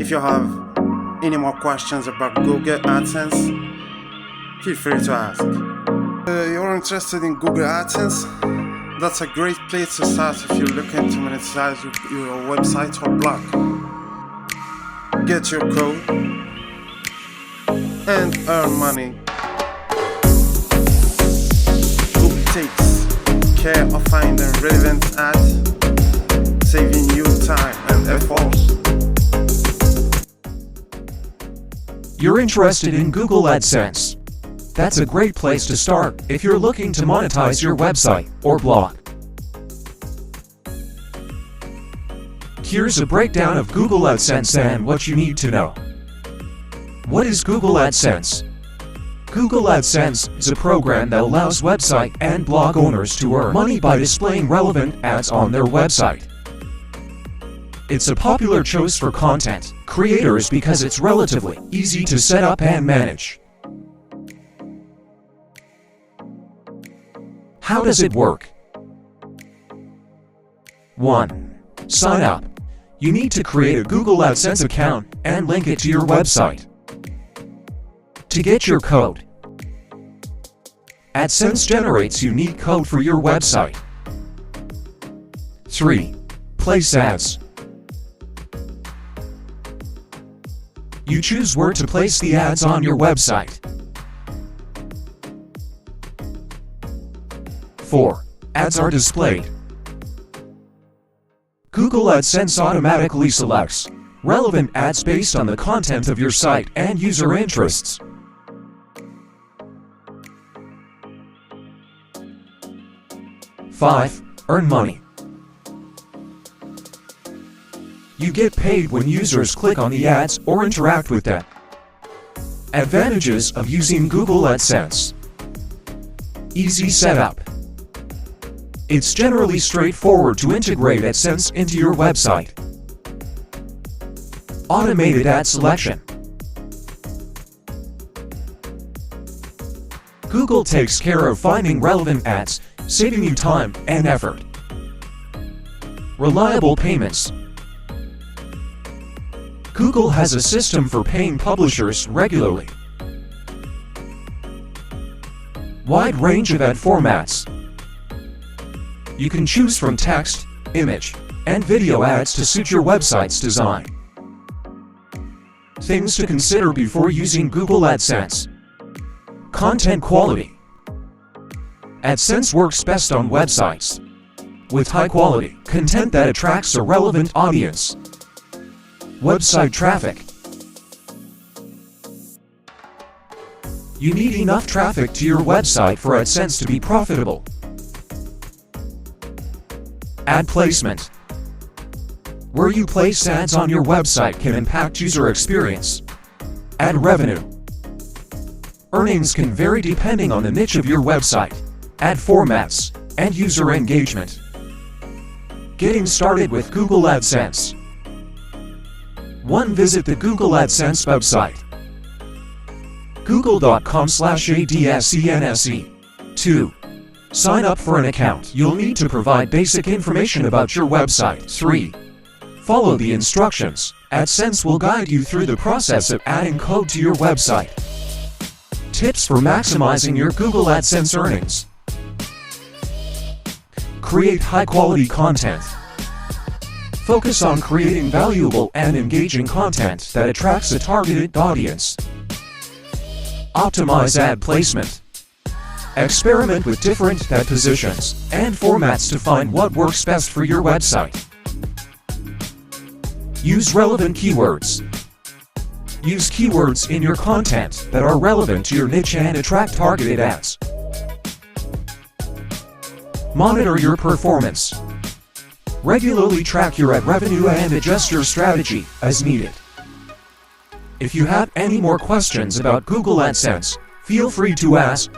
If you have any more questions about Google Adsense, feel free to ask. You're interested in Google Adsense? That's a great place to start if you're looking to monetize your website or blog. Get your code and earn money. Google takes care of finding relevant ads, saving you time and effort. You're interested in Google AdSense? That's a great place to start if you're looking to monetize your website or blog. Here's a breakdown of Google AdSense and what you need to know. What is Google AdSense? Google AdSense is a program that allows website and blog owners to earn money by displaying relevant ads on their website. It's a popular choice for content creators because it's relatively easy to set up and manage. How does it work? 1. Sign up. You need to create a Google AdSense account and link it to your website. To get your code, AdSense generates unique code for your website. 3. Place ads. You choose where to place the ads on your website. 4. Ads are displayed. Google AdSense automatically selects relevant ads based on the content of your site and user interests. 5. Earn money. You get paid when users click on the ads or interact with them. Advantages of using Google AdSense. Easy setup. It's generally straightforward to integrate AdSense into your website. Automated ad selection. Google takes care of finding relevant ads, saving you time and effort. Reliable payments. Google has a system for paying publishers regularly. Wide range of ad formats. You can choose from text, image, and video ads to suit your website's design. Things to consider before using Google AdSense. Content quality. AdSense works best on websites with high-quality content that attracts a relevant audience. Website traffic. You need enough traffic to your website for AdSense to be profitable. Ad placement. Where you place ads on your website can impact user experience. Ad revenue. Earnings can vary depending on the niche of your website, ad formats, and user engagement. Getting started with Google AdSense. 1. Visit the Google AdSense website. google.com/adsense. 2. Sign up for an account. You'll need to provide basic information about your website. 3. Follow the instructions. AdSense will guide you through the process of adding code to your website. Tips for maximizing your Google AdSense earnings. Create high-quality content. Focus on creating valuable and engaging content that attracts a targeted audience. Optimize ad placement. Experiment with different ad positions and formats to find what works best for your website. Use relevant keywords. Use keywords in your content that are relevant to your niche and attract targeted ads. Monitor your performance. Regularly track your ad revenue and adjust your strategy as needed. If you have any more questions about Google AdSense, feel free to ask.